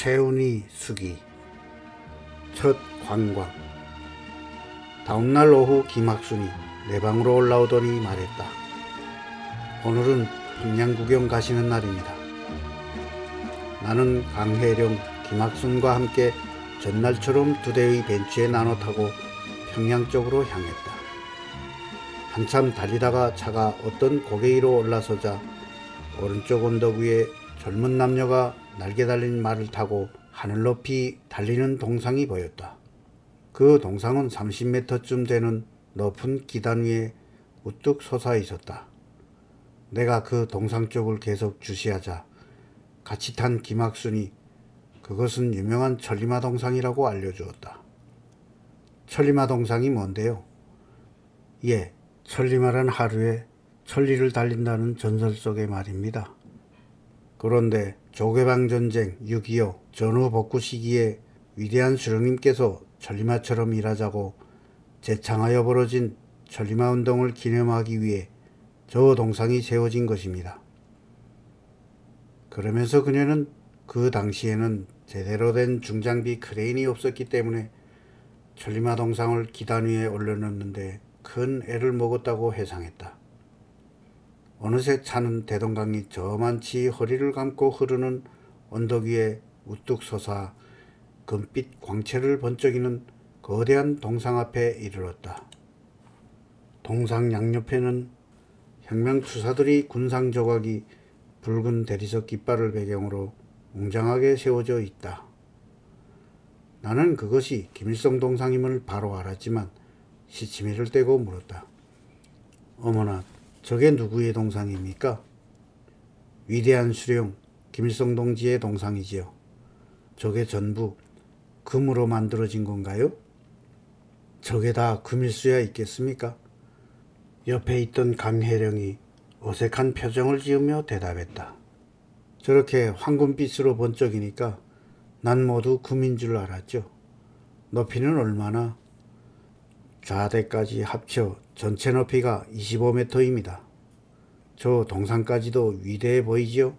최운희 수기 첫 관광. 다음날 오후 김학순이 내 방으로 올라오더니 말했다. 오늘은 평양 구경 가시는 날입니다. 나는 강혜령, 김학순과 함께 전날처럼 두 대의 벤츠에 나눠 타고 평양 쪽으로 향했다. 한참 달리다가 차가 어떤 고개 위로 올라서자 오른쪽 언덕 위에 젊은 남녀가 날개 달린 말을 타고 하늘 높이 달리는 동상이 보였다. 그 동상은 30m쯤 되는 높은 기단 위에 우뚝 솟아 있었다. 내가 그 동상 쪽을 계속 주시하자 같이 탄 김학순이 그것은 유명한 천리마 동상이라고 알려주었다. 천리마 동상이 뭔데요? 예, 천리마란 하루에 천리를 달린다는 전설 속의 말입니다. 그런데 조개방 전쟁 6.25 전후 복구 시기에 위대한 수령님께서 천리마처럼 일하자고 재창하여 벌어진 천리마 운동을 기념하기 위해 저 동상이 세워진 것입니다. 그러면서 그녀는 그 당시에는 제대로 된 중장비 크레인이 없었기 때문에 천리마 동상을 기단 위에 올려놓는데 큰 애를 먹었다고 회상했다. 어느새 차는 대동강이 저만치 허리를 감고 흐르는 언덕 위에 우뚝 솟아 금빛 광채를 번쩍이는 거대한 동상 앞에 이르렀다. 동상 양옆에는 혁명투사들이 군상 조각이 붉은 대리석 깃발을 배경으로 웅장하게 세워져 있다. 나는 그것이 김일성 동상임을 바로 알았지만 시치미를 떼고 물었다. 어머나, 저게 누구의 동상입니까? 위대한 수령 김일성 동지의 동상이지요. 저게 전부 금으로 만들어진 건가요? 저게 다 금일수야 있겠습니까? 옆에 있던 강혜령이 어색한 표정을 지으며 대답했다. 저렇게 황금빛으로 번쩍이니까 난 모두 금인 줄 알았죠. 높이는 얼마나? 좌대까지 합쳐 전체 높이가 25m입니다. 저 동상까지도 위대해 보이지요?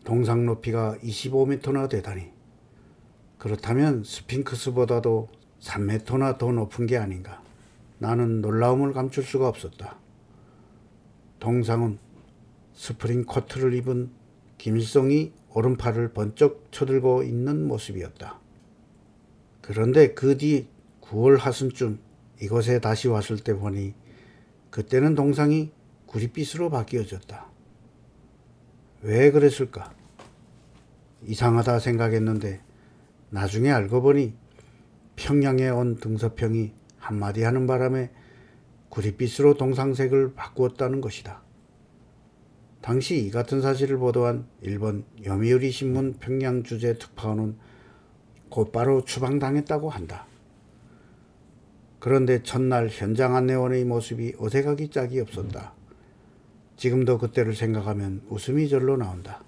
동상 높이가 25m나 되다니. 그렇다면 스핑크스보다도 3m나 더 높은 게 아닌가. 나는 놀라움을 감출 수가 없었다. 동상은 스프링 코트를 입은 김일성이 오른팔을 번쩍 쳐들고 있는 모습이었다. 그런데 그 뒤 9월 하순쯤 이곳에 다시 왔을 때 보니 그때는 동상이 구릿빛으로 바뀌어졌다. 왜 그랬을까? 이상하다 생각했는데 나중에 알고 보니 평양에 온 등서평이 한마디 하는 바람에 구릿빛으로 동상색을 바꾸었다는 것이다. 당시 이 같은 사실을 보도한 일본 요미우리 신문 평양 주재 특파원은 곧바로 추방당했다고 한다. 그런데 첫날 현장 안내원의 모습이 어색하기 짝이 없었다. 지금도 그때를 생각하면 웃음이 절로 나온다.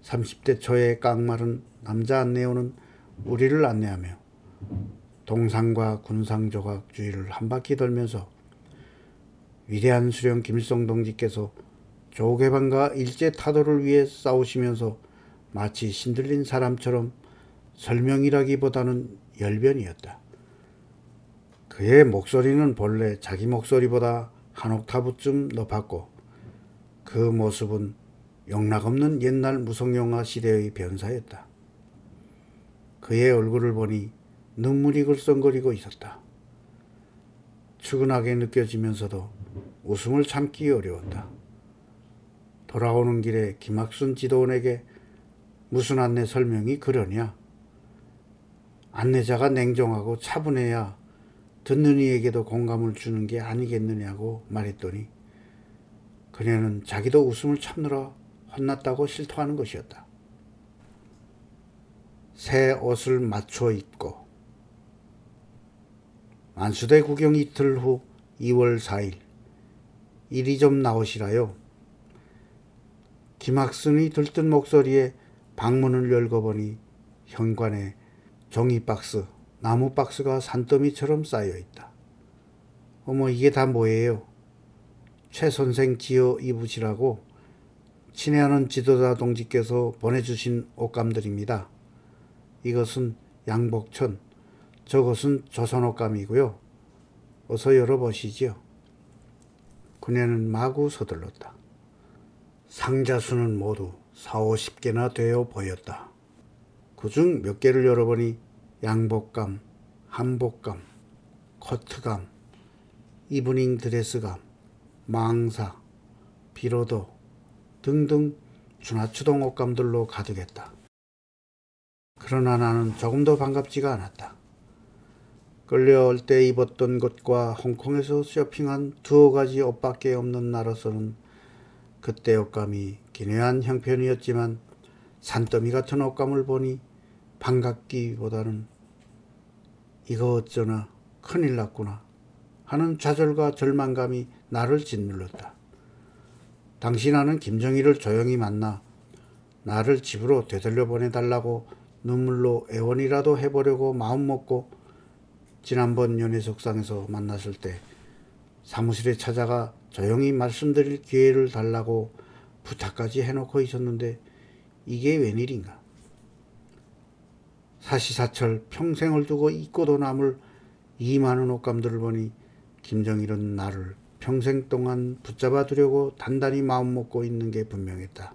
30대 초의 깡마른 남자 안내원은 우리를 안내하며 동상과 군상 조각 주위를 한 바퀴 돌면서 위대한 수령 김일성 동지께서 조개방과 일제 타도를 위해 싸우시면서 마치 신들린 사람처럼 설명이라기보다는 열변이었다. 그의 목소리는 본래 자기 목소리보다 한 옥타브쯤 높았고 그 모습은 영락없는 옛날 무성영화 시대의 변사였다. 그의 얼굴을 보니 눈물이 글썽거리고 있었다. 측은하게 느껴지면서도 웃음을 참기 어려웠다. 돌아오는 길에 김학순 지도원에게 무슨 안내 설명이 그러냐? 안내자가 냉정하고 차분해야 듣는 이에게도 공감을 주는 게 아니겠느냐고 말했더니 그녀는 자기도 웃음을 참느라 혼났다고 실토하는 것이었다. 새 옷을 맞춰 입고 만수대 구경 이틀 후 2월 4일 이리 좀 나오시라요. 김학순이 들뜬 목소리에 방문을 열고 보니 현관에 종이 박스, 나무 박스가 산더미처럼 쌓여있다. 어머, 이게 다 뭐예요? 최 선생 지어 입으시라고 친애하는 지도자 동지께서 보내주신 옷감들입니다. 이것은 양복천, 저것은 조선옷감이고요. 어서 열어보시지요. 그녀는 마구 서둘렀다. 상자수는 모두 40-50개나 되어 보였다. 그중 몇 개를 열어보니 양복감, 한복감, 코트감, 이브닝 드레스감, 망사, 비로도 등등 주나추동 옷감들로 가득했다. 그러나 나는 조금도 반갑지가 않았다. 끌려올 때 입었던 것과 홍콩에서 쇼핑한 2가지 옷밖에 없는 나로서는 그때 옷감이 기괴한 형편이었지만 산더미 같은 옷감을 보니 반갑기보다는 이거 어쩌나 큰일 났구나 하는 좌절과 절망감이 나를 짓눌렀다. 당시 나는 김정일을 조용히 만나 나를 집으로 되돌려 보내달라고 눈물로 애원이라도 해보려고 마음먹고 지난번 연회석상에서 만났을 때 사무실에 찾아가 조용히 말씀드릴 기회를 달라고 부탁까지 해놓고 있었는데 이게 웬일인가. 사시사철 평생을 두고 입고도 남을 이 많은 옷감들을 보니 김정일은 나를 평생 동안 붙잡아 두려고 단단히 마음먹고 있는 게 분명했다.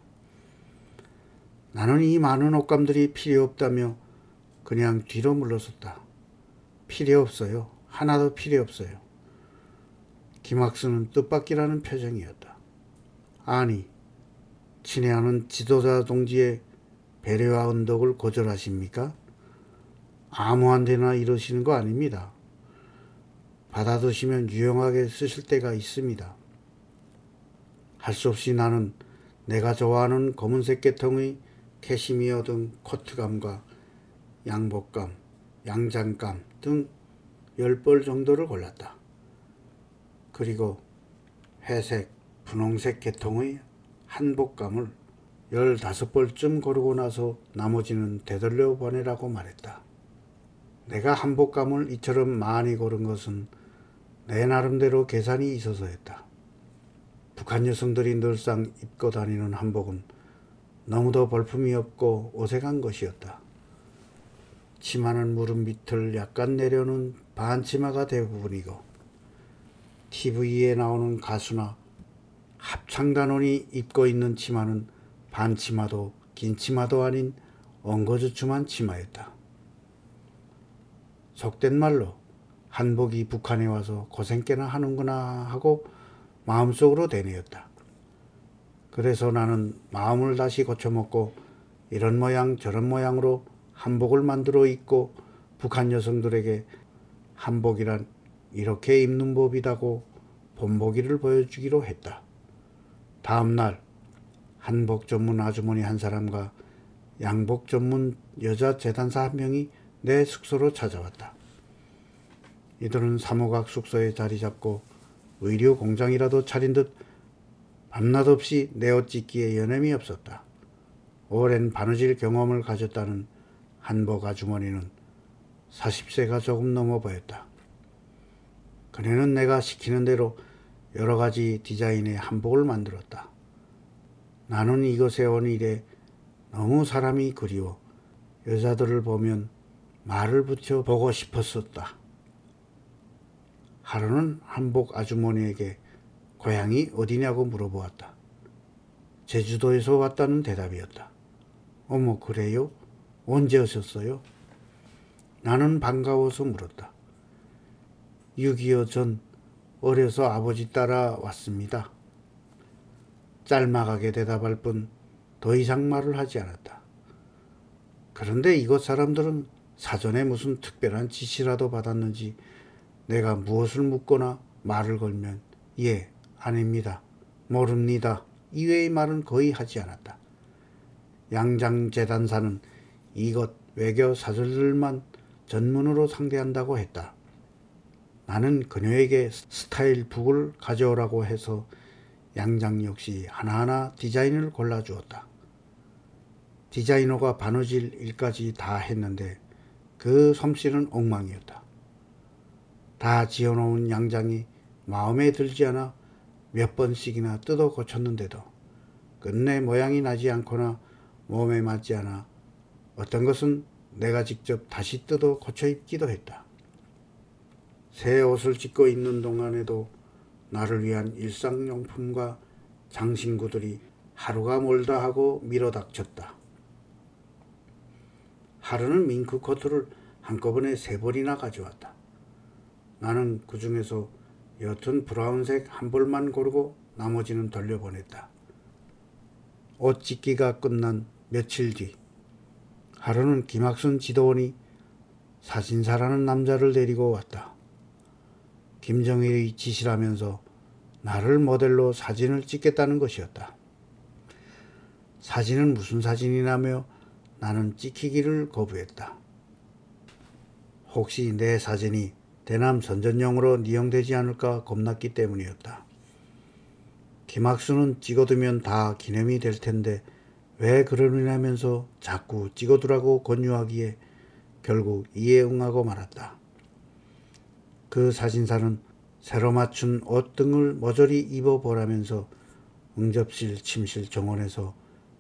나는 이 많은 옷감들이 필요 없다며 그냥 뒤로 물러섰다. 필요 없어요. 하나도 필요 없어요. 김학수는 뜻밖이라는 표정이었다. 아니, 친애하는 지도자 동지의 배려와 은덕을 거절하십니까? 아무한테나 이러시는 거 아닙니다. 받아두시면 유용하게 쓰실 때가 있습니다. 할 수 없이 나는 내가 좋아하는 검은색 계통의 캐시미어 등 코트감과 양복감, 양장감 등 10벌 정도를 골랐다. 그리고 회색, 분홍색 계통의 한복감을 15벌쯤 고르고 나서 나머지는 되돌려 보내라고 말했다. 내가 한복감을 이처럼 많이 고른 것은 내 나름대로 계산이 있어서였다. 북한 여성들이 늘상 입고 다니는 한복은 너무도 볼품이 없고 어색한 것이었다. 치마는 무릎 밑을 약간 내려오는 반치마가 대부분이고 TV에 나오는 가수나 합창단원이 입고 있는 치마는 반치마도 긴 치마도 아닌 엉거주춤한 치마였다. 속된 말로 한복이 북한에 와서 고생께나 하는구나 하고 마음속으로 되뇌었다. 그래서 나는 마음을 다시 고쳐먹고 이런 모양 저런 모양으로 한복을 만들어 입고 북한 여성들에게 한복이란 이렇게 입는 법이다고 본보기를 보여주기로 했다. 다음날 한복 전문 아주머니 한 사람과 양복 전문 여자 재단사 한 명이 내 숙소로 찾아왔다. 이들은 사무각 숙소에 자리 잡고 의류 공장이라도 차린 듯 밤낮 없이 내 옷 찢기에 여념이 없었다. 오랜 바느질 경험을 가졌다는 한복 아주머니는 40세가 조금 넘어 보였다. 그녀는 내가 시키는 대로 여러 가지 디자인의 한복을 만들었다. 나는 이것에 온 이래 너무 사람이 그리워 여자들을 보면 말을 붙여 보고 싶었었다. 하루는 한복 아주머니에게 고향이 어디냐고 물어보았다. 제주도에서 왔다는 대답이었다. 어머, 그래요? 언제 오셨어요? 나는 반가워서 물었다. 6.25 전 어려서 아버지 따라 왔습니다. 짤막하게 대답할 뿐 더 이상 말을 하지 않았다. 그런데 이곳 사람들은 사전에 무슨 특별한 지시라도 받았는지 내가 무엇을 묻거나 말을 걸면 예, 아닙니다, 모릅니다 이외의 말은 거의 하지 않았다. 양장재단사는 이것 외교 사절들만 전문으로 상대한다고 했다. 나는 그녀에게 스타일북을 가져오라고 해서 양장 역시 하나하나 디자인을 골라주었다. 디자이너가 바느질 일까지 다 했는데 그 솜씨는 엉망이었다. 다 지어놓은 양장이 마음에 들지 않아 몇 번씩이나 뜯어 고쳤는데도 끝내 모양이 나지 않거나 몸에 맞지 않아 어떤 것은 내가 직접 다시 뜯어 고쳐 입기도 했다. 새 옷을 찢고 입는 동안에도 나를 위한 일상용품과 장신구들이 하루가 멀다 하고 밀어닥쳤다. 하루는 밍크 코트를 한꺼번에 3벌이나 가져왔다. 나는 그 중에서 옅은 브라운색 한 벌만 고르고 나머지는 돌려보냈다. 옷 찢기가 끝난 며칠 뒤, 하루는 김학순 지도원이 사진사라는 남자를 데리고 왔다. 김정일의 지시라면서 나를 모델로 사진을 찍겠다는 것이었다. 사진은 무슨 사진이냐며 나는 찍히기를 거부했다. 혹시 내 사진이 대남 선전용으로 이용되지 않을까 겁났기 때문이었다. 김학수는 찍어두면 다 기념이 될 텐데 왜 그러느냐면서 자꾸 찍어두라고 권유하기에 결국 이에 응하고 말았다. 그 사진사는 새로 맞춘 옷 등을 모조리 입어보라면서 응접실, 침실, 정원에서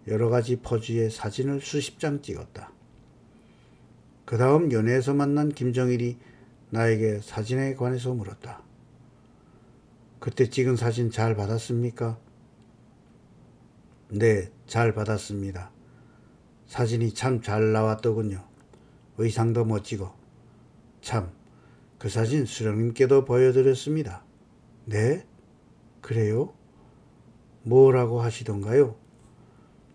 여러 가지 포즈의 사진을 수십 장 찍었다. 그 다음 연애에서 만난 김정일이 나에게 사진에 관해서 물었다. 그때 찍은 사진 잘 받았습니까? 네, 잘 받았습니다. 사진이 참 잘 나왔더군요. 의상도 멋지고. 참, 그 사진 수령님께도 보여드렸습니다. 네? 그래요? 뭐라고 하시던가요?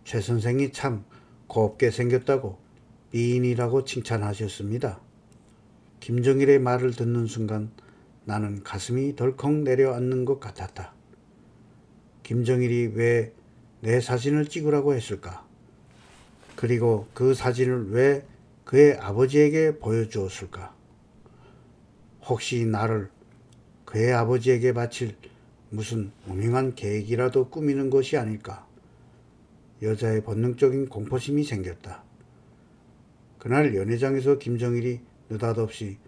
최 선생이 참 곱게 생겼다고 미인이라고 칭찬하셨습니다. 김정일의 말을 듣는 순간 나는 가슴이 덜컥 내려앉는 것 같았다. 김정일이 왜 내 사진을 찍으라고 했을까? 그리고 그 사진을 왜 그의 아버지에게 보여주었을까? 혹시 나를 그의 아버지에게 바칠 무슨 무명한 계획이라도 꾸미는 것이 아닐까? 여자의 본능적인 공포심이 생겼다. 그날 연회장에서 김정일이 느닷없이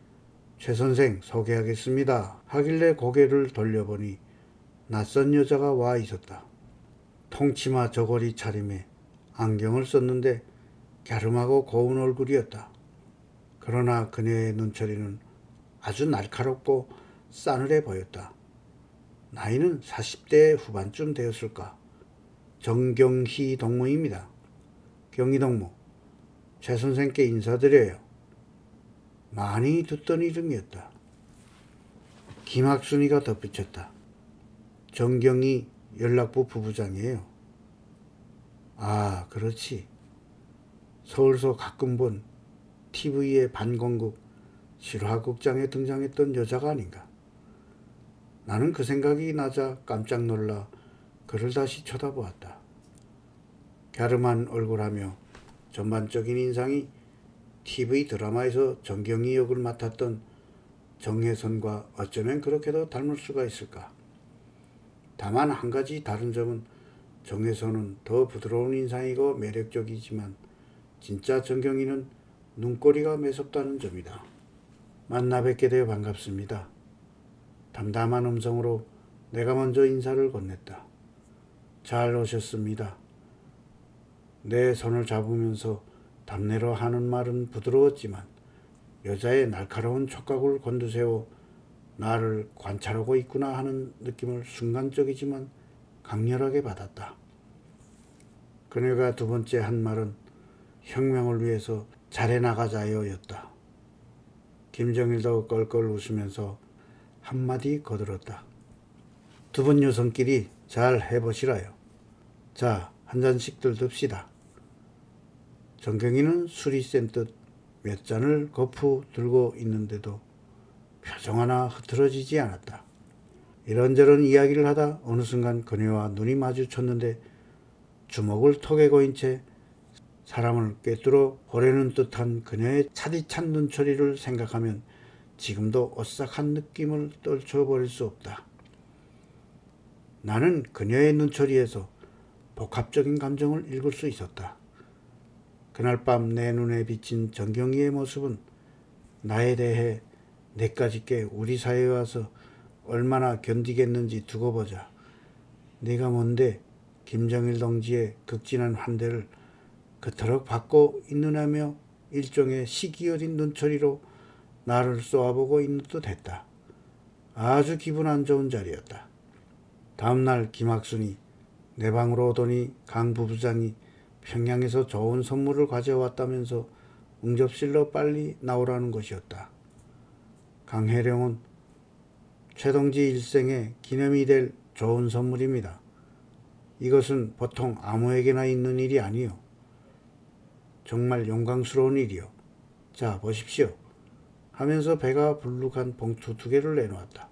최 선생 소개하겠습니다 하길래 고개를 돌려보니 낯선 여자가 와 있었다. 통치마 저고리 차림에 안경을 썼는데 갸름하고 고운 얼굴이었다. 그러나 그녀의 눈초리는 아주 날카롭고 싸늘해 보였다. 나이는 40대 후반쯤 되었을까. 정경희 동무입니다. 경희 동무, 최 선생께 인사드려요. 많이 듣던 이름이었다. 김학순이가 덧붙였다. 정경희 연락부 부부장이에요. 아, 그렇지. 서울서 가끔 본 TV의 반공극 실화극장에 등장했던 여자가 아닌가. 나는 그 생각이 나자 깜짝 놀라 그를 다시 쳐다보았다. 갸름한 얼굴하며 전반적인 인상이 TV 드라마에서 정경희 역을 맡았던 정혜선과 어쩌면 그렇게도 닮을 수가 있을까. 다만 한 가지 다른 점은 정혜선은 더 부드러운 인상이고 매력적이지만 진짜 정경희는 눈꼬리가 매섭다는 점이다. 만나 뵙게 되어 반갑습니다. 담담한 음성으로 내가 먼저 인사를 건넸다. 잘 오셨습니다. 내 손을 잡으면서 답례로 하는 말은 부드러웠지만 여자의 날카로운 촉각을 곤두세워 나를 관찰하고 있구나 하는 느낌을 순간적이지만 강렬하게 받았다. 그녀가 두 번째 한 말은 혁명을 위해서 잘해나가자요였다. 김정일도 껄껄 웃으면서 한마디 거들었다. 두 분 여성끼리 잘 해보시라요. 자, 한 잔씩들 듭시다. 정경이는 술이 센 듯 몇 잔을 거푸 들고 있는데도 표정 하나 흐트러지지 않았다. 이런저런 이야기를 하다 어느 순간 그녀와 눈이 마주쳤는데 주먹을 턱에 고인 채 사람을 꿰뚫어 보려는 듯한 그녀의 차디찬 눈초리를 생각하면 지금도 오싹한 느낌을 떨쳐버릴 수 없다. 나는 그녀의 눈초리에서 복합적인 감정을 읽을 수 있었다. 그날 밤 내 눈에 비친 정경희의 모습은 나에 대해 내까짓게 우리 사회에 와서 얼마나 견디겠는지 두고 보자. 네가 뭔데? 김정일 동지의 극진한 환대를 그토록 받고 있느냐며 일종의 시기 어린 눈초리로 나를 쏘아보고 있는 듯 했다. 아주 기분 안 좋은 자리였다. 다음날 김학순이 내 방으로 오더니 강 부부장이 평양에서 좋은 선물을 가져왔다면서 응접실로 빨리 나오라는 것이었다. 강혜령은 최동지 일생의 기념이 될 좋은 선물입니다. 이것은 보통 아무에게나 있는 일이 아니요. 정말 영광스러운 일이요. 자, 보십시오. 하면서 배가 불룩한 봉투 2개를 내놓았다.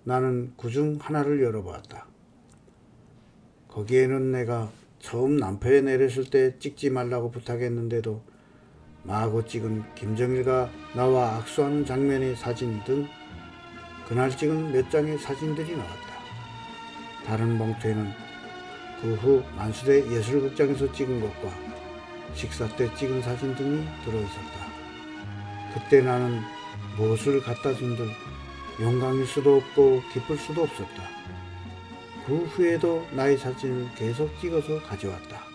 나는 그중 하나를 열어보았다. 거기에는 내가 처음 남포에 내렸을 때 찍지 말라고 부탁했는데도 마구 찍은 김정일과 나와 악수하는 장면의 사진이든 그날 찍은 몇 장의 사진들이 나왔다. 다른 봉투에는 그 후 만수대 예술극장에서 찍은 것과 식사 때 찍은 사진 등이 들어있었다. 그때 나는 무엇을 갖다 준들 영광일 수도 없고 기쁠 수도 없었다. 그 후에도 나의 사진을 계속 찍어서 가져왔다.